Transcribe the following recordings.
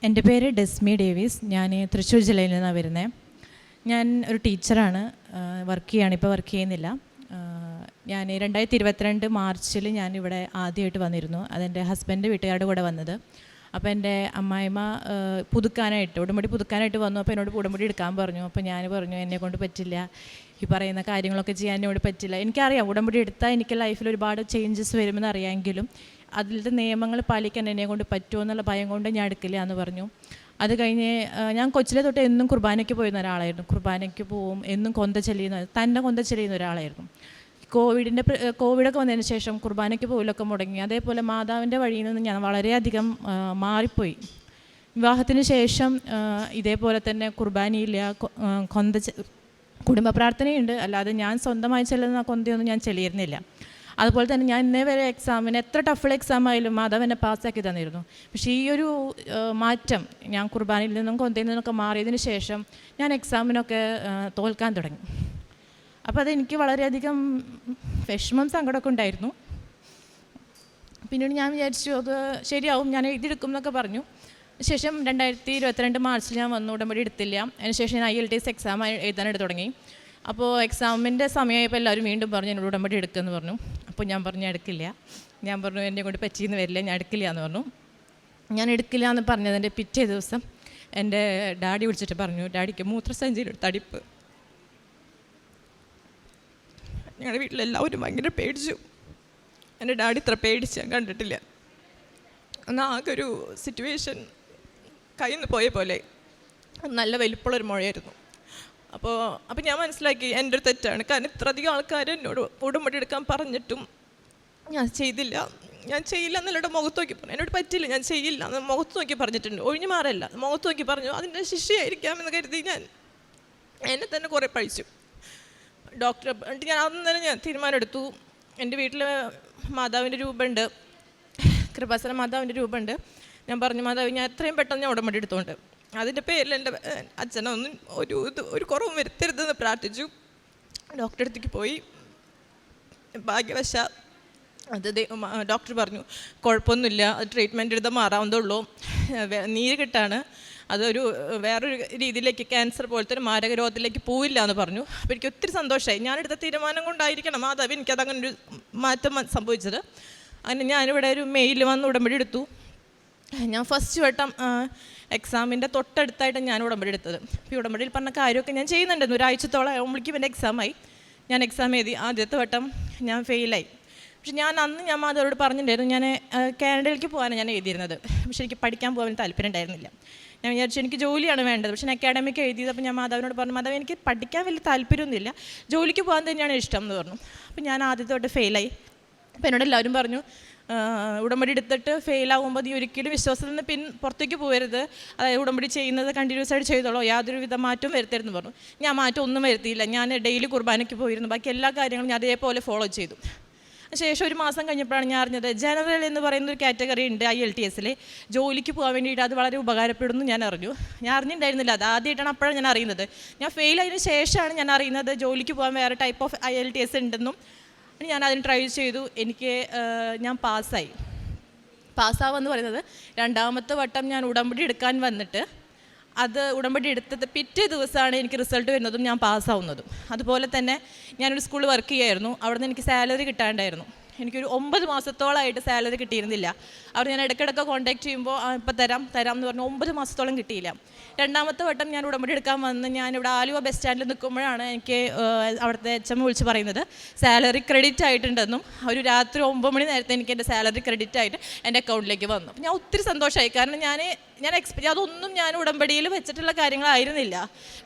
എൻ്റെ പേര് ഡെസ്മി ഡേവിസ്. ഞാൻ തൃശ്ശൂർ ജില്ലയിൽ നിന്നാണ് വരുന്നത്. ഞാൻ ഒരു ടീച്ചറാണ്, വർക്ക് ചെയ്യുകയാണ്, ഇപ്പോൾ വർക്ക് ചെയ്യുന്നില്ല. ഞാൻ 2022 മാർച്ചിൽ ഞാനിവിടെ ആദ്യമായിട്ട് വന്നിരുന്നു. അതെൻ്റെ ഹസ്ബൻഡ് വീട്ടുകാരുടെ കൂടെ വന്നത്. അപ്പോൾ എൻ്റെ അമ്മായിമ്മ ഉടമ്പടി പുതുക്കാനായിട്ട് വന്നു. അപ്പോൾ എന്നോട് ഉടമ്പടി എടുക്കാൻ പറഞ്ഞു. അപ്പോൾ ഞാൻ പറഞ്ഞു എന്നെക്കൊണ്ട് പറ്റില്ല, ഈ പറയുന്ന കാര്യങ്ങളൊക്കെ ചെയ്യാൻ എന്നോട് പറ്റില്ല. എനിക്കറിയാം ഉടമ്പടി എടുത്താൽ എനിക്ക് ലൈഫിൽ ഒരുപാട് ചേഞ്ചസ് വരുമെന്ന് അറിയാമെങ്കിലും അതിലത്തെ നിയമങ്ങൾ പാലിക്കാൻ എന്നെക്കൊണ്ട് പറ്റുമോ എന്നുള്ള ഭയം കൊണ്ട് ഞാൻ എടുക്കില്ല എന്ന് പറഞ്ഞു. അത് കഴിഞ്ഞ് ഞാൻ കൊച്ചിലെ തൊട്ട് എന്നും കുർബാനയ്ക്ക് പോയിരുന്ന ഒരാളായിരുന്നു. കുർബാനയ്ക്ക് പോവും, എന്നും കൊന്ത ചെല്ലുന്ന ഒരാളായിരുന്നു. കോവിഡൊക്കെ വന്നതിന് ശേഷം കുർബാനയ്ക്ക് പോകലൊക്കെ മുടങ്ങി. അതേപോലെ മാതാവിൻ്റെ വഴിയിൽ നിന്ന് ഞാൻ വളരെയധികം മാറിപ്പോയി. വിവാഹത്തിന് ശേഷം ഇതേപോലെ തന്നെ കുർബാനയില്ല, കുടുംബ പ്രാർത്ഥനയുണ്ട്, അല്ലാതെ ഞാൻ സ്വന്തമായി ചെല്ലുന്ന കൊന്തയൊന്നും ഞാൻ ചെല്ലിയിരുന്നില്ല. അതുപോലെ തന്നെ ഞാൻ ഇന്നേ വരെ എക്സാമിന് എത്ര ടഫുള്ള എക്സാം ആയാലും മാധവ് എന്നെ പാസ്സാക്കി തന്നിരുന്നു. പക്ഷേ ഈ ഒരു മാറ്റം, ഞാൻ കുർബാനയിൽ നിന്നും കൊന്തയിൽ നിന്നൊക്കെ മാറിയതിന് ശേഷം ഞാൻ എക്സാമിനൊക്കെ തോൽക്കാൻ തുടങ്ങി. അപ്പോൾ അതെനിക്ക് വളരെയധികം വിഷമം സങ്കടമൊക്കെ ഉണ്ടായിരുന്നു. പിന്നീട് ഞാൻ വിചാരിച്ചു അത് ശരിയാവും, ഞാൻ എഴുതിയെടുക്കും എന്നൊക്കെ പറഞ്ഞു. ശേഷം 2022 മാർച്ചിൽ ഞാൻ വന്നു, ഉടമ്പടി എടുത്തില്ല. അതിനുശേഷം ഞാൻ IELTS എക്സാം എഴുതാനായിട്ട് തുടങ്ങി. അപ്പോൾ എക്സാമിൻ്റെ സമയമായപ്പോൾ എല്ലാവരും വീണ്ടും പറഞ്ഞു എന്നോട് ഉടമ്പടി എടുക്കുമെന്ന് പറഞ്ഞു. അപ്പോൾ ഞാൻ പറഞ്ഞു എടുക്കില്ല. ഞാൻ പറഞ്ഞു എന്നെ കൊണ്ട് പറ്റിയെന്ന് വരില്ല, ഞാൻ എടുക്കില്ല എന്ന് പറഞ്ഞു. ഞാൻ എടുക്കില്ല എന്ന് പറഞ്ഞതിൻ്റെ പിറ്റേ ദിവസം എൻ്റെ ഡാഡി വിളിച്ചിട്ട് പറഞ്ഞു ഡാഡിക്ക് മൂത്രസഞ്ചിയിൽ തടിപ്പ്. ഞങ്ങളുടെ വീട്ടിലെല്ലാവരും ഭയങ്കര പേടിച്ചു. എൻ്റെ ഡാഡി ഇത്ര പേടിച്ച് ഞാൻ കണ്ടിട്ടില്ല. എന്നാൽ ആകെ ഒരു സിറ്റുവേഷൻ കയ്യിൽ നിന്ന് പോയ പോലെ നല്ല വലിപ്പമുള്ളൊരു മുഴയായിരുന്നു. അപ്പോൾ ഞാൻ മനസ്സിലാക്കി എൻ്റെ ഒരു തെറ്റാണ്. കാരണം ഇത്രയധികം ആൾക്കാർ എന്നോട് ഉടമ്പടി എടുക്കാൻ പറഞ്ഞിട്ടും ഞാൻ ചെയ്തില്ല എന്നുള്ളവരുടെ മുഖത്ത് നോക്കി പറഞ്ഞു. എന്നോട് പറ്റില്ല, ഞാൻ ചെയ്യില്ല എന്ന് മുഖത്ത് നോക്കി പറഞ്ഞിട്ടുണ്ട്. ഒഴിഞ്ഞു മാറല്ല, മുഖത്ത് നോക്കി പറഞ്ഞു. അതിൻ്റെ ശിക്ഷയായിരിക്കാം എന്ന് കരുതി ഞാൻ എന്നെ തന്നെ കുറേ പഴിച്ചു. എന്നിട്ട് ഞാൻ അന്ന് തന്നെ ഞാൻ തീരുമാനമെടുത്തു. എൻ്റെ വീട്ടിൽ മാതാവിൻ്റെ രൂപമുണ്ട്, കൃപാസന മാതാവിൻ്റെ രൂപമുണ്ട്. ഞാൻ പറഞ്ഞു മാതാവ് ഞാൻ എത്രയും പെട്ടെന്ന് ഞാൻ ഉടമ്പടി എടുത്തുകൊണ്ട് അതിൻ്റെ പേരിൽ എൻ്റെ അച്ഛനൊന്നും ഒരു കുറവും വരുത്തരുതെന്ന് പ്രാർത്ഥിച്ചു. ഡോക്ടറെ അടുത്തേക്ക് പോയി. ഭാഗ്യവശാൽ ഡോക്ടർ പറഞ്ഞു കുഴപ്പമൊന്നുമില്ല, അത് ട്രീറ്റ്മെൻറ്റ് എടുത്താൽ മാറാവുന്നതുള്ളൂ, നീര് കിട്ടാണ്, അതൊരു വേറൊരു രീതിയിലേക്ക് ക്യാൻസർ പോലത്തെ ഒരു മാരക രോഗത്തിലേക്ക് പോവില്ല എന്ന് പറഞ്ഞു. അപ്പോൾ എനിക്ക് ഒത്തിരി സന്തോഷമായി. ഞാനെടുത്ത തീരുമാനം കൊണ്ടായിരിക്കണം മാതാവ് എനിക്കതങ്ങനെ ഒരു മാറ്റം സംഭവിച്ചത്. അങ്ങനെ ഞാനിവിടെ ഒരു മെയിൽ വന്ന് ഉടമ്പടി എടുത്തു. ഞാൻ ഫസ്റ്റ് വട്ടം എക്സാമിൻ്റെ തൊട്ടടുത്തായിട്ട് ഞാൻ ഉടമ്പടി എടുത്തത്. അപ്പോൾ ഉടമ്പടിയിൽ പറഞ്ഞ കാര്യമൊക്കെ ഞാൻ ചെയ്യുന്നുണ്ടായിരുന്നു. ഒരാഴ്ചത്തോളം ആകുമ്പോഴേക്കും എൻ്റെ എക്സാമായി. ഞാൻ എക്സാം എഴുതി. ആദ്യത്തെ വട്ടം ഞാൻ ഫെയിലായി. പക്ഷെ ഞാൻ മാതാവോട് പറഞ്ഞിട്ടുണ്ടായിരുന്നു ഞാൻ കാനഡയിലേക്ക് പോകാനാണ് ഞാൻ എഴുതിയിരുന്നത്. പക്ഷെ എനിക്ക് പഠിക്കാൻ പോകാൻ താല്പര്യം ഉണ്ടായിരുന്നില്ല. ഞാൻ വിചാരിച്ചു എനിക്ക് ജോലിയാണ് വേണ്ടത്. പക്ഷേ ഞാൻ അക്കാഡമിക്ക് എഴുതിയത്. അപ്പോൾ ഞാൻ മാതാവിനോട് പറഞ്ഞു മാതാവ് എനിക്ക് പഠിക്കാൻ വലിയ താല്പര്യമൊന്നുമില്ല, ജോലിക്ക് പോകാൻ തന്നെയാണ് ഇഷ്ടം എന്ന് പറഞ്ഞു. അപ്പോൾ ഞാൻ ആദ്യത്തെ തൊട്ട് ഫെയിലായി. അപ്പോൾ എന്നോട് എല്ലാവരും പറഞ്ഞു ഉടമ്പടി എടുത്തിട്ട് ഫെയിലാകുമ്പോൾ നീ ഒരിക്കലും വിശ്വാസത്തിൽ നിന്ന് പുറത്തേക്ക് പോകരുത്, അതായത് ഉടമ്പടി ചെയ്യുന്നത് കണ്ടിന്യൂസ് ആയിട്ട് ചെയ്തോളൂ, യാതൊരു വിധ മാറ്റവും വരുത്തരുതെന്ന് പറഞ്ഞു. ഞാൻ മാറ്റം ഒന്നും വരുത്തിയില്ല. ഞാൻ ഡെയിലി കുർബാനയ്ക്ക് പോയിരുന്നു. ബാക്കി എല്ലാ കാര്യങ്ങളും ഞാൻ അതേപോലെ ഫോളോ ചെയ്തു. ശേഷം ഒരു മാസം കഴിഞ്ഞപ്പോഴാണ് ഞാൻ അറിഞ്ഞത് ജനറൽ എന്ന് പറയുന്ന ഒരു കാറ്റഗറി ഉണ്ട് IELTS. ജോലിക്ക് പോകാൻ വേണ്ടിയിട്ട് അത് വളരെ ഉപകാരപ്പെടുന്നു ഞാൻ അറിഞ്ഞു. ഞാൻ അറിഞ്ഞിട്ടുണ്ടായിരുന്നില്ല, അത് ആദ്യമായിട്ടാണ് അപ്പോഴാണ് ഞാൻ അറിയുന്നത്. ഞാൻ ഫെയിൽ ആയതിനു ശേഷമാണ് ഞാൻ അറിയുന്നത് ജോലിക്ക് പോകാൻ വേറെ ടൈപ്പ് ഓഫ് IELTS ഉണ്ടെന്നും. ഞാൻ അതിന് ട്രൈ ചെയ്തു. ഞാൻ പാസ്സാവെന്ന് പറയുന്നത് രണ്ടാമത്തെ വട്ടം ഞാൻ ഉടമ്പടി എടുക്കാൻ വന്നിട്ട് ഉടമ്പടി എടുത്തത് പിറ്റേ ദിവസമാണ് എനിക്ക് റിസൾട്ട് വരുന്നതും ഞാൻ പാസ്സാവുന്നതും. അതുപോലെ തന്നെ ഞാനൊരു സ്കൂളിൽ വർക്ക് ചെയ്യുമായിരുന്നു. അവിടെ നിന്ന് എനിക്ക് സാലറി കിട്ടാണ്ടായിരുന്നു. എനിക്കൊരു 9 മാസത്തോളമായിട്ട് സാലറി കിട്ടിയിരുന്നില്ല. അവർ ഞാൻ ഇടയ്ക്കിടയ്ക്ക് കോൺടാക്ട് ചെയ്യുമ്പോൾ ഇപ്പോൾ തരാം എന്ന് പറഞ്ഞു 9 മാസത്തോളം കിട്ടിയില്ല. രണ്ടാമത്തെ വട്ടം ഞാൻ ഉടമ്പടി എടുക്കാൻ വന്ന് ഞാനിവിടെ ആലുവ ബസ് സ്റ്റാൻഡിൽ നിൽക്കുമ്പോഴാണ് എനിക്ക് അവിടുത്തെ HM വിളിച്ച് പറയുന്നത് സാലറി ക്രെഡിറ്റ് ആയിട്ടുണ്ടെന്നും ഒരു രാത്രി 9 മണി നേരത്തെ എനിക്ക് എൻ്റെ സാലറി ക്രെഡിറ്റ് ആയിട്ട് എൻ്റെ അക്കൗണ്ടിലേക്ക് വന്നു. ഞാൻ ഒത്തിരി സന്തോഷമായി. കാരണം അതൊന്നും ഞാൻ ഉടമ്പടിയിൽ വെച്ചിട്ടുള്ള കാര്യങ്ങളായിരുന്നില്ല.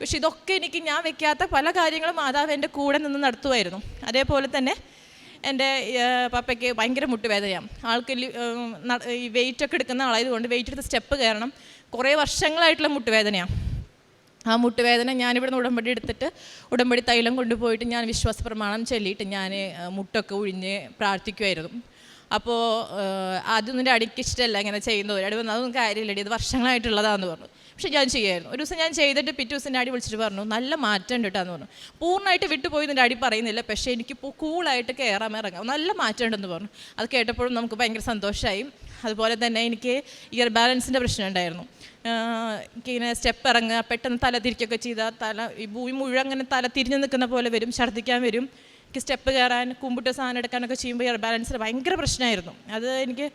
പക്ഷെ ഇതൊക്കെ ഞാൻ വെക്കാത്ത പല കാര്യങ്ങളും മാതാവ് എൻ്റെ കൂടെ നിന്ന് നടത്തുമായിരുന്നു. അതേപോലെ തന്നെ എൻ്റെ പപ്പയ്ക്ക് ഭയങ്കര മുട്ടുവേദനയാണ്. ആൾക്ക് ഈ വെയിറ്റൊക്കെ എടുക്കുന്ന ആളായതുകൊണ്ട് വെയിറ്റ് എടുത്ത് സ്റ്റെപ്പ് കയറണം. കുറേ വർഷങ്ങളായിട്ടുള്ള മുട്ടുവേദനയാണ്. ആ മുട്ടുവേദന ഞാനിവിടുന്ന് ഉടമ്പടി എടുത്തിട്ട് ഉടമ്പടി തൈലം കൊണ്ടുപോയിട്ട് ഞാൻ വിശ്വാസ പ്രമാണം ചൊല്ലിയിട്ട് ഞാൻ മുട്ടൊക്കെ ഉഴിഞ്ഞ് പ്രാർത്ഥിക്കുമായിരുന്നു. അപ്പോൾ അതൊന്നും അടിക്ക് ഇഷ്ടമല്ല ഇങ്ങനെ ചെയ്യുന്നത്. അടി വന്നാൽ അതൊന്നും കാര്യമില്ല, ഇത് വർഷങ്ങളായിട്ടുള്ളതാണെന്ന് പറഞ്ഞു. പക്ഷെ ഞാൻ ചെയ്യായിരുന്നു. ഒരു ദിവസം ഞാൻ ചെയ്തിട്ട് പിറ്റേ ദിവസം ഡാഡി വിളിച്ചിട്ട് പറഞ്ഞു നല്ല മാറ്റം ഉണ്ട് കേട്ടോ എന്ന് പറഞ്ഞു. പൂർണ്ണമായിട്ട് വിട്ടുപോയി എന്ന് ഡാഡി പറയുന്നില്ല, പക്ഷേ എനിക്ക് കൂളായിട്ട് ഇറങ്ങാം, നല്ല മാറ്റം ഉണ്ടെന്ന് പറഞ്ഞു. അത് കേട്ടപ്പോഴും നമുക്ക് ഭയങ്കര സന്തോഷമായി. അതുപോലെ തന്നെ എനിക്ക് ഇയർ ബാലൻസിൻ്റെ പ്രശ്നം ഉണ്ടായിരുന്നു. എനിക്കിങ്ങനെ സ്റ്റെപ്പ് ഇറങ്ങുക, പെട്ടെന്ന് തല തിരിക്കുകയൊക്കെ ചെയ്താൽ ഈ ഭൂമി മുഴുവൻ അങ്ങനെ തല തിരിഞ്ഞ് നിൽക്കുന്ന പോലെ വരും, ഛർദ്ദിക്കാൻ വരും. എനിക്ക് സ്റ്റെപ്പ് കയറാൻ, കുമ്പിട്ട് സാധനം എടുക്കാനൊക്കെ ചെയ്യുമ്പോൾ ഇയർ ബാലൻസിന് ഭയങ്കര പ്രശ്നമായിരുന്നു. അത് എനിക്ക്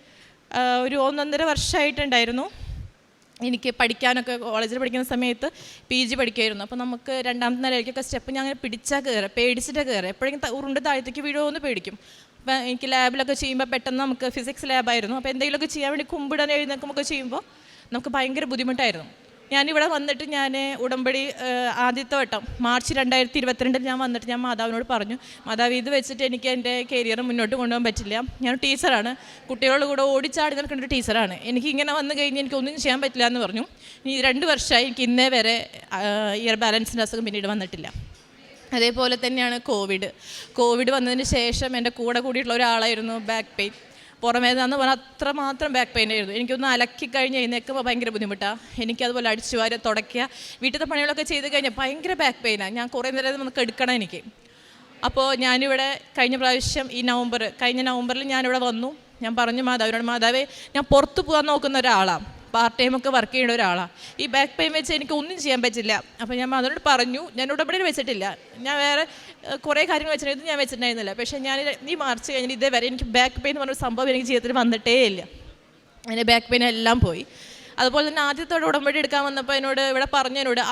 ഒരു 1.5 വർഷമായിട്ടുണ്ടായിരുന്നു. എനിക്ക് പഠിക്കാനൊക്കെ കോളേജിൽ പഠിക്കുന്ന സമയത്ത് PG പഠിക്കുമായിരുന്നു. അപ്പോൾ നമുക്ക് 2ാമത്തെ നിലയിലേക്കൊക്കെ സ്റ്റെപ്പ് ഞാൻ അങ്ങനെ പിടിച്ചാൽ കയറുക, പേടിച്ചിട്ടാണ് കയറുക. എപ്പോഴെങ്കിലും ഉരുണ്ട് താഴത്തേക്ക് വീഴുമെന്ന് പേടിക്കും. അപ്പോൾ എനിക്ക് ലാബിലൊക്കെ ചെയ്യുമ്പോൾ പെട്ടെന്ന് നമുക്ക് ഫിസിക്സ് ലാബായിരുന്നു. അപ്പോൾ എന്തെങ്കിലുമൊക്കെ ചെയ്യാൻ വേണ്ടി കുമ്പിടാൻ എഴുന്നേൽക്കുമ്പോൾ ചെയ്യുമ്പോൾ നമുക്ക് ഭയങ്കര ബുദ്ധിമുട്ടായിരുന്നു. ഞാനിവിടെ വന്നിട്ട് ഞാൻ ഉടമ്പടി ആദ്യത്തെ വട്ടം മാർച്ച് 2022 ഞാൻ വന്നിട്ട് ഞാൻ മാതാവിനോട് പറഞ്ഞു, മാതാവ് ഇത് വെച്ചിട്ട് എനിക്ക് എൻ്റെ കരിയർ മുന്നോട്ട് കൊണ്ടുപോകാൻ പറ്റില്ല. ഞാൻ ടീച്ചറാണ്, കുട്ടികളുടെ കൂടെ ഓടിച്ചാടി നിൽക്കേണ്ട ടീച്ചറാണ്, എനിക്ക് ഇങ്ങനെ വന്നു കഴിഞ്ഞ് എനിക്കൊന്നും ചെയ്യാൻ പറ്റില്ല എന്ന് പറഞ്ഞു. ഈ 2 വർഷമായി എനിക്ക് ഇന്നേ വരെ ഇയർ ബാലൻസിൻ്റെ അസുഖം പിന്നീട് വന്നിട്ടില്ല. അതേപോലെ തന്നെയാണ് കോവിഡ് വന്നതിന് ശേഷം എൻ്റെ കൂടെ കൂടിയിട്ടുള്ള ഒരാളായിരുന്നു ബാക്ക് പെയിൻ. പുറമേതാന്ന് പറഞ്ഞാൽ അത്രമാത്രം ബാക്ക് പെയിൻ ആയിരുന്നു. എനിക്കൊന്ന് അലക്കി കഴിഞ്ഞ് എഴുന്നേൽക്കുമ്പോൾ ഭയങ്കര ബുദ്ധിമുട്ടാണ്. എനിക്കതുപോലെ അടിച്ചു വാരി തുടയ്ക്കുക, വീട്ടിലത്തെ പണികളൊക്കെ ചെയ്ത് കഴിഞ്ഞാൽ ഭയങ്കര ബാക്ക് പെയിനാണ്. ഞാൻ കുറേ നേരം നമുക്ക് എടുക്കണം എനിക്ക്. അപ്പോൾ ഞാനിവിടെ കഴിഞ്ഞ നവംബറിൽ ഞാനിവിടെ വന്നു. ഞാൻ പറഞ്ഞു മാതാവിനോട്, മാതാവേ ഞാൻ പുറത്ത് പോകാൻ നോക്കുന്ന ഒരാളാണ്, പാർട്ട് ടൈമൊക്കെ വർക്ക് ചെയ്യുന്ന ഒരാളാണ്, ഈ ബാക്ക് പെയിൻ വെച്ച് എനിക്ക് ഒന്നും ചെയ്യാൻ പറ്റില്ല. അപ്പോൾ ഞാൻ മാതാവിനോട് പറഞ്ഞു, ഞാൻ ഉടമ്പടിയിൽ വെച്ചിട്ടില്ല, ഞാൻ വേറെ കുറേ കാര്യങ്ങൾ വെച്ചിട്ടുണ്ടായിരുന്നു, ഞാൻ വെച്ചിട്ടുണ്ടായിരുന്നില്ല. പക്ഷേ ഞാൻ ഈ മാർച്ച് കഴിഞ്ഞിട്ട് ഇതേവരെ എനിക്ക് ബാക്ക് പെയിൻ എന്ന് പറഞ്ഞൊരു സംഭവം എനിക്ക് ജീവിതത്തിൽ വന്നിട്ടേ ഇല്ല. എൻ്റെ ബാക്ക് പെയിൻ എല്ലാം പോയി. അതുപോലെ തന്നെ ആദ്യത്തോടെ ഉടമ്പടി എടുക്കാൻ വന്നപ്പോൾ ഇവിടെ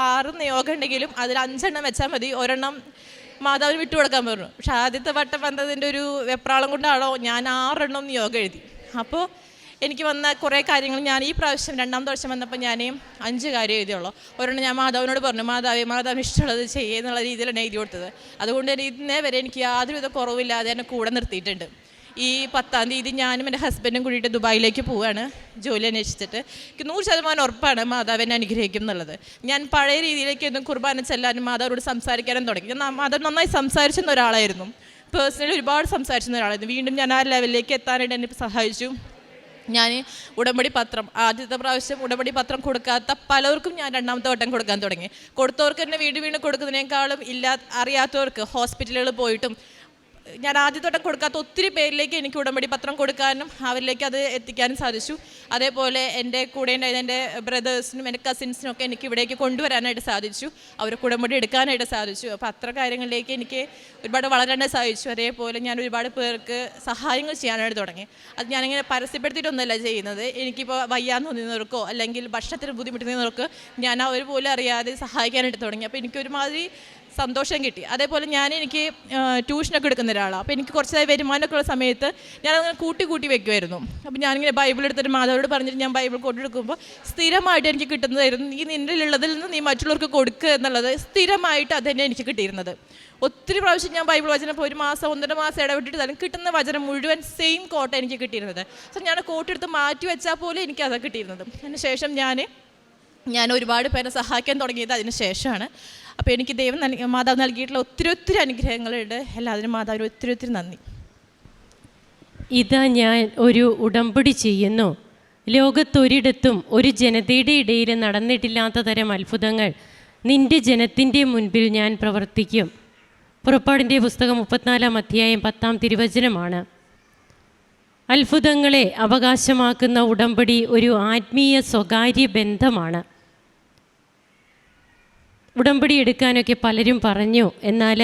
6 നിയോഗം ഉണ്ടെങ്കിലും അതിൽ 5 എണ്ണം വെച്ചാൽ മതി, 1 എണ്ണം മാതാവിന് വിട്ടുകൊടുക്കാൻ പറഞ്ഞു. പക്ഷേ ആദ്യത്തെ വട്ടം വന്നതിൻ്റെ ഒരു വെപ്രാളം കൊണ്ടാണോ ഞാൻ 6 എണ്ണം നിയോഗം എഴുതി. അപ്പോൾ എനിക്ക് വന്ന കുറേ കാര്യങ്ങൾ ഞാൻ ഈ പ്രാവശ്യം 2ാമത്തെ വർഷം വന്നപ്പോൾ ഞാൻ 5 കാര്യം എഴുതിയുള്ളൂ. ഒരെണ്ണം ഞാൻ മാതാവിനോട് പറഞ്ഞു, മാതാവിന് ഇഷ്ടമുള്ളത് ചെയ്യുന്നുള്ള രീതിയിലാണ് എഴുതി കൊടുത്തത്. അതുകൊണ്ട് തന്നെ ഇന്നേ വരെ എനിക്ക് യാതൊരുവിധ കുറവില്ലാതെ എന്നെ കൂടെ നിർത്തിയിട്ടുണ്ട്. ഈ 10-ാം തീയതി ഞാനും എൻ്റെ ഹസ്ബൻഡും കൂടിയിട്ട് ദുബായിലേക്ക് പോവുകയാണ് ജോലി അന്വേഷിച്ചിട്ട്. എനിക്ക് 100% ഉറപ്പാണ് മാതാവ് എന്നെ അനുഗ്രഹിക്കും എന്നുള്ളത്. ഞാൻ പഴയ രീതിയിലേക്ക് ഒന്നും കുർബാന ചെല്ലാനും മാതാവിനോട് സംസാരിക്കാനും തുടങ്ങി. ഞാൻ മാതാവ് നന്നായി സംസാരിച്ചിരുന്ന ഒരാളായിരുന്നു, പേഴ്സണലി ഒരുപാട് സംസാരിച്ചിരുന്ന ഒരാളായിരുന്നു. വീണ്ടും ഞാൻ ആ ലെവലിലേക്ക് എത്താനായിട്ട് എന്നെ സഹായിച്ചു. ഞാൻ ഉടമ്പടി പത്രം ആദ്യത്തെ പ്രാവശ്യം ഉടമ്പടി പത്രം കൊടുക്കാത്ത പലർക്കും ഞാൻ 2ാമത്തെ വട്ടം കൊടുക്കാൻ തുടങ്ങി. കൊടുത്തവർക്ക് തന്നെ വീണ്ടും കൊടുക്കുന്നതിനേക്കാളും അറിയാത്തവർക്ക് ഹോസ്പിറ്റലുകളിൽ പോയിട്ടും ഞാൻ ആദ്യത്തോട്ടം കൊടുക്കാത്ത ഒത്തിരി പേരിലേക്ക് എനിക്ക് ഉടമ്പടി പത്രം കൊടുക്കാനും അവരിലേക്ക് അത് എത്തിക്കാനും സാധിച്ചു. അതേപോലെ എൻ്റെ കൂടെ ഉണ്ടായിരുന്ന എൻ്റെ ബ്രദേഴ്സിനും എൻ്റെ കസിൻസിനും ഒക്കെ എനിക്ക് ഇവിടേക്ക് കൊണ്ടുവരാനായിട്ട് സാധിച്ചു, അവർക്ക് ഉടമ്പടി എടുക്കാനായിട്ട് സാധിച്ചു. അപ്പോൾ അത്ര കാര്യങ്ങളിലേക്ക് എനിക്ക് ഒരുപാട് വളരാനായിട്ട് സാധിച്ചു. അതേപോലെ ഞാൻ ഒരുപാട് പേർക്ക് സഹായങ്ങൾ ചെയ്യാനായിട്ട് തുടങ്ങി. അത് ഞാനിങ്ങനെ പരസ്യപ്പെടുത്തിയിട്ടൊന്നുമല്ല ചെയ്യുന്നത്. എനിക്കിപ്പോൾ വയ്യാന്ന് തോന്നുന്നവർക്കോ അല്ലെങ്കിൽ ഭക്ഷണത്തിന് ബുദ്ധിമുട്ടുന്നവർക്ക് ഞാൻ അവർ പോലും അറിയാതെ സഹായിക്കാനായിട്ട് തുടങ്ങി. അപ്പോൾ എനിക്കൊരുമാതിരി സന്തോഷം കിട്ടി. അതേപോലെ എനിക്ക് ട്യൂഷനൊക്കെ എടുക്കുന്ന ഒരാളാണ്. അപ്പോൾ എനിക്ക് കുറച്ചായി വരുമാനമൊക്കെ ഉള്ള സമയത്ത് ഞാനങ്ങനെ കൂട്ടി വെക്കുമായിരുന്നു. അപ്പോൾ ഞാനിങ്ങനെ ബൈബിൾ എടുത്തിട്ട് മാതാവിനോട് പറഞ്ഞിട്ട് ഞാൻ ബൈബിൾ കൊണ്ടെടുക്കുമ്പോൾ സ്ഥിരമായിട്ട് എനിക്ക് കിട്ടുന്നതായിരുന്നു, ഈ നിന്നിലുള്ളതിൽ നിന്ന് നീ മറ്റുള്ളവർക്ക് കൊടുക്കുക എന്നുള്ളത് സ്ഥിരമായിട്ട് അത് തന്നെ എനിക്ക് കിട്ടിയിരുന്നത്. ഒത്തിരി പ്രാവശ്യം ഞാൻ ബൈബിൾ വചനം ഇപ്പോൾ 1 മാസം 1.5 മാസം ഇടവിട്ടിട്ട് തന്നെ കിട്ടുന്ന വചനം മുഴുവൻ സെയിം കോട്ട എനിക്ക് കിട്ടിയിരുന്നത്. സോ ഞാൻ കോട്ടെടുത്ത് മാറ്റി വെച്ചാൽ പോലും എനിക്ക് അത് കിട്ടിയിരുന്നത്. അതിന് ശേഷം ഞാൻ ഒരുപാട് പേരെ സഹായിക്കാൻ തുടങ്ങിയത് അതിന് ശേഷമാണ്. അപ്പോൾ എനിക്ക് മാതാവ് നൽകിയിട്ടുള്ള ഒത്തിരി അനുഗ്രഹങ്ങളുണ്ട്. എല്ലാത്തിനും മാതാവിന് ഒത്തിരി നന്ദി. ഇതാ ഞാൻ ഒരു ഉടമ്പടി ചെയ്യുന്നു, ലോകത്തൊരിടത്തും ഒരു ജനതയുടെ ഇടയിൽ നടന്നിട്ടില്ലാത്ത തരം അത്ഭുതങ്ങൾ നിൻ്റെ ജനത്തിൻ്റെ മുൻപിൽ ഞാൻ പ്രവർത്തിക്കും. പുറപ്പാടിൻ്റെ പുസ്തകം 34-ാം അധ്യായം 10-ാം തിരുവചനമാണ്. അത്ഭുതങ്ങളെ അവകാശമാക്കുന്ന ഉടമ്പടി ഒരു ആത്മീയ സ്വകാര്യ ബന്ധമാണ്. ഉടമ്പടി എടുക്കാനൊക്കെ പലരും പറഞ്ഞു, എന്നാൽ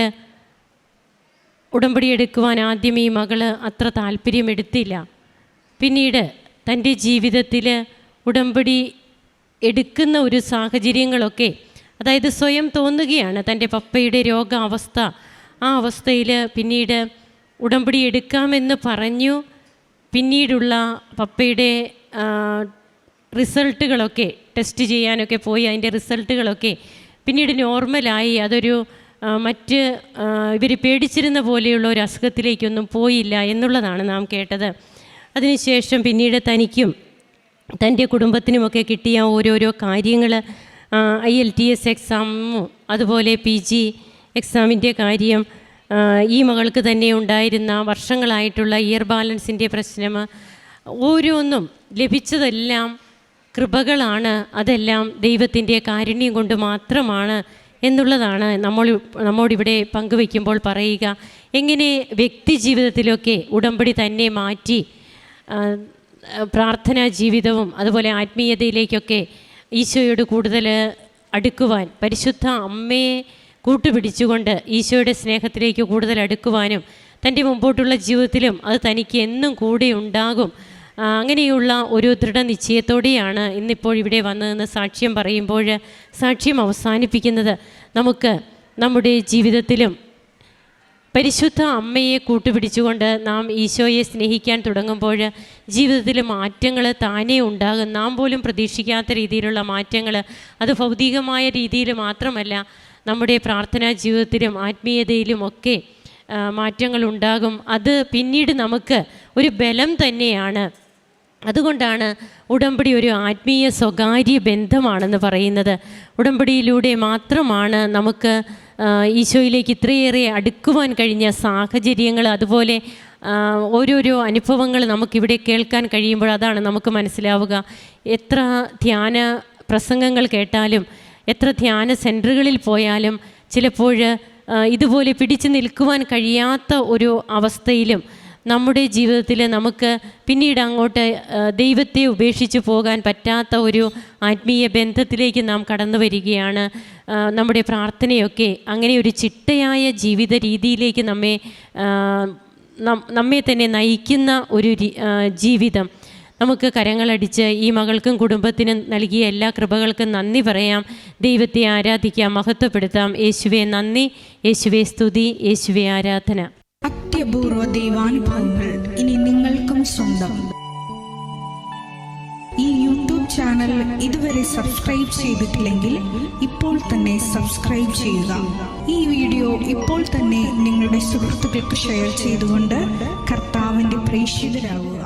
ഉടമ്പടി എടുക്കുവാൻ ആദ്യം ഈ മകള് അത്ര താല്പര്യമെടുത്തില്ല. പിന്നീട് തൻ്റെ ജീവിതത്തിൽ ഉടമ്പടി എടുക്കുന്ന ഒരു സാഹചര്യങ്ങളൊക്കെ, അതായത് സ്വയം തോന്നുകയാണ് തൻ്റെ പപ്പയുടെ രോഗാവസ്ഥ, ആ അവസ്ഥയിൽ പിന്നീട് ഉടമ്പടി എടുക്കാമെന്ന് പറഞ്ഞു. പിന്നീടുള്ള പപ്പയുടെ റിസൾട്ടുകളൊക്കെ ടെസ്റ്റ് ചെയ്യാനൊക്കെ പോയി, അതിൻ്റെ റിസൾട്ടുകളൊക്കെ പിന്നീട് നോർമലായി. അതൊരു മറ്റ് ഇവർ പേടിച്ചിരുന്ന പോലെയുള്ള ഒരു അസുഖത്തിലേക്കൊന്നും പോയില്ല എന്നുള്ളതാണ് നാം കേട്ടത്. അതിനുശേഷം പിന്നീട് തനിക്കും തൻ്റെ കുടുംബത്തിനുമൊക്കെ കിട്ടിയ ഓരോരോ കാര്യങ്ങൾ, IELTS എക്സാമും അതുപോലെ PG എക്സാമിൻ്റെ കാര്യം, ഈ മകൾക്ക് തന്നെ ഉണ്ടായിരുന്ന വർഷങ്ങളായിട്ടുള്ള ഇയർ ബാലൻസിൻ്റെ പ്രശ്നം, ഓരോന്നും ലഭിച്ചതെല്ലാം കൃപകളാണ്, അതെല്ലാം ദൈവത്തിൻ്റെ കാരുണ്യം കൊണ്ട് മാത്രമാണ് എന്നുള്ളതാണ് നമ്മോടിവിടെ പങ്കുവയ്ക്കുമ്പോൾ പറയുക. എങ്ങനെ വ്യക്തി ജീവിതത്തിലൊക്കെ ഉടമ്പടി തന്നെ മാറ്റി പ്രാർത്ഥനാ ജീവിതവും അതുപോലെ ആത്മീയതയിലേക്കൊക്കെ ഈശോയോട് കൂടുതൽ അടുക്കുവാൻ, പരിശുദ്ധ അമ്മയെ കൂട്ടുപിടിച്ചുകൊണ്ട് ഈശോയുടെ സ്നേഹത്തിലേക്ക് കൂടുതൽ അടുക്കുവാനും തൻ്റെ മുമ്പോട്ടുള്ള ജീവിതത്തിലും അത് തനിക്ക് എന്നും കൂടെ ഉണ്ടാകും, അങ്ങനെയുള്ള ഒരു ദൃഢനിശ്ചയത്തോടെയാണ് ഇന്നിപ്പോൾ ഇവിടെ വന്നതെന്ന് സാക്ഷ്യം പറയുമ്പോൾ സാക്ഷ്യം അവസാനിപ്പിക്കുന്നത്. നമുക്ക് നമ്മുടെ ജീവിതത്തിലും പരിശുദ്ധ അമ്മയെ കൂട്ടുപിടിച്ചുകൊണ്ട് നാം ഈശോയെ സ്നേഹിക്കാൻ തുടങ്ങുമ്പോൾ ജീവിതത്തിൽ മാറ്റങ്ങൾ താനേ ഉണ്ടാകും. നാം പോലും പ്രതീക്ഷിക്കാത്ത രീതിയിലുള്ള മാറ്റങ്ങൾ, അത് ഭൗതികമായ രീതിയിൽ മാത്രമല്ല, നമ്മുടെ പ്രാർത്ഥനാ ജീവിതത്തിലും ആത്മീയതയിലുമൊക്കെ മാറ്റങ്ങളുണ്ടാകും. അത് പിന്നീട് നമുക്ക് ഒരു ബലം തന്നെയാണ്. അതുകൊണ്ടാണ് ഉടമ്പടി ഒരു ആത്മീയ സ്വകാര്യ ബന്ധമാണെന്ന് പറയുന്നത്. ഉടമ്പടിയിലൂടെ മാത്രമാണ് നമുക്ക് ഈശോയിലേക്ക് ഇത്രയേറെ അടുക്കുവാൻ കഴിഞ്ഞ സാഹചര്യങ്ങൾ, അതുപോലെ ഓരോരോ അനുഭവങ്ങൾ നമുക്കിവിടെ കേൾക്കാൻ കഴിയുമ്പോൾ അതാണ് നമുക്ക് മനസ്സിലാവുക. എത്ര ധ്യാന പ്രസംഗങ്ങൾ കേട്ടാലും, എത്ര ധ്യാന സെൻറ്ററുകളിൽ പോയാലും ചിലപ്പോൾ ഇതുപോലെ പിടിച്ചു നിൽക്കുവാൻ കഴിയാത്ത ഒരു അവസ്ഥയിലും നമ്മുടെ ജീവിതത്തിൽ നമുക്ക് പിന്നീട് അങ്ങോട്ട് ദൈവത്തെ ഉപേക്ഷിച്ച് പോകാൻ പറ്റാത്ത ഒരു ആത്മീയ ബന്ധത്തിലേക്ക് നാം കടന്നു വരികയാണ്. നമ്മുടെ പ്രാർത്ഥനയൊക്കെ അങ്ങനെ ഒരു ചിട്ടയായ ജീവിത രീതിയിലേക്ക് നമ്മെ തന്നെ നയിക്കുന്ന ഒരു ജീവിതം. നമുക്ക് കരങ്ങളടിച്ച് ഈ മകൾക്കും കുടുംബത്തിനും നൽകിയ എല്ലാ കൃപകൾക്കും നന്ദി പറയാം. ദൈവത്തെ ആരാധിക്കാം, മഹത്വപ്പെടുത്താം. യേശുവേ നന്ദി, യേശുവേ സ്തുതി, യേശുവേ ആരാധന. അത്യപൂർവ ദൈവാനുഭവങ്ങൾ ഇനി നിങ്ങൾക്കും സ്വന്തം. ഈ യൂട്യൂബ് ചാനൽ ഇതുവരെ സബ്സ്ക്രൈബ് ചെയ്തിട്ടില്ലെങ്കിൽ ഇപ്പോൾ തന്നെ സബ്സ്ക്രൈബ് ചെയ്യുക. ഈ വീഡിയോ ഇപ്പോൾ തന്നെ നിങ്ങളുടെ സുഹൃത്തുക്കൾക്ക് ഷെയർ ചെയ്തുകൊണ്ട് കർത്താവിൻ്റെ പ്രേക്ഷിതരാകുക.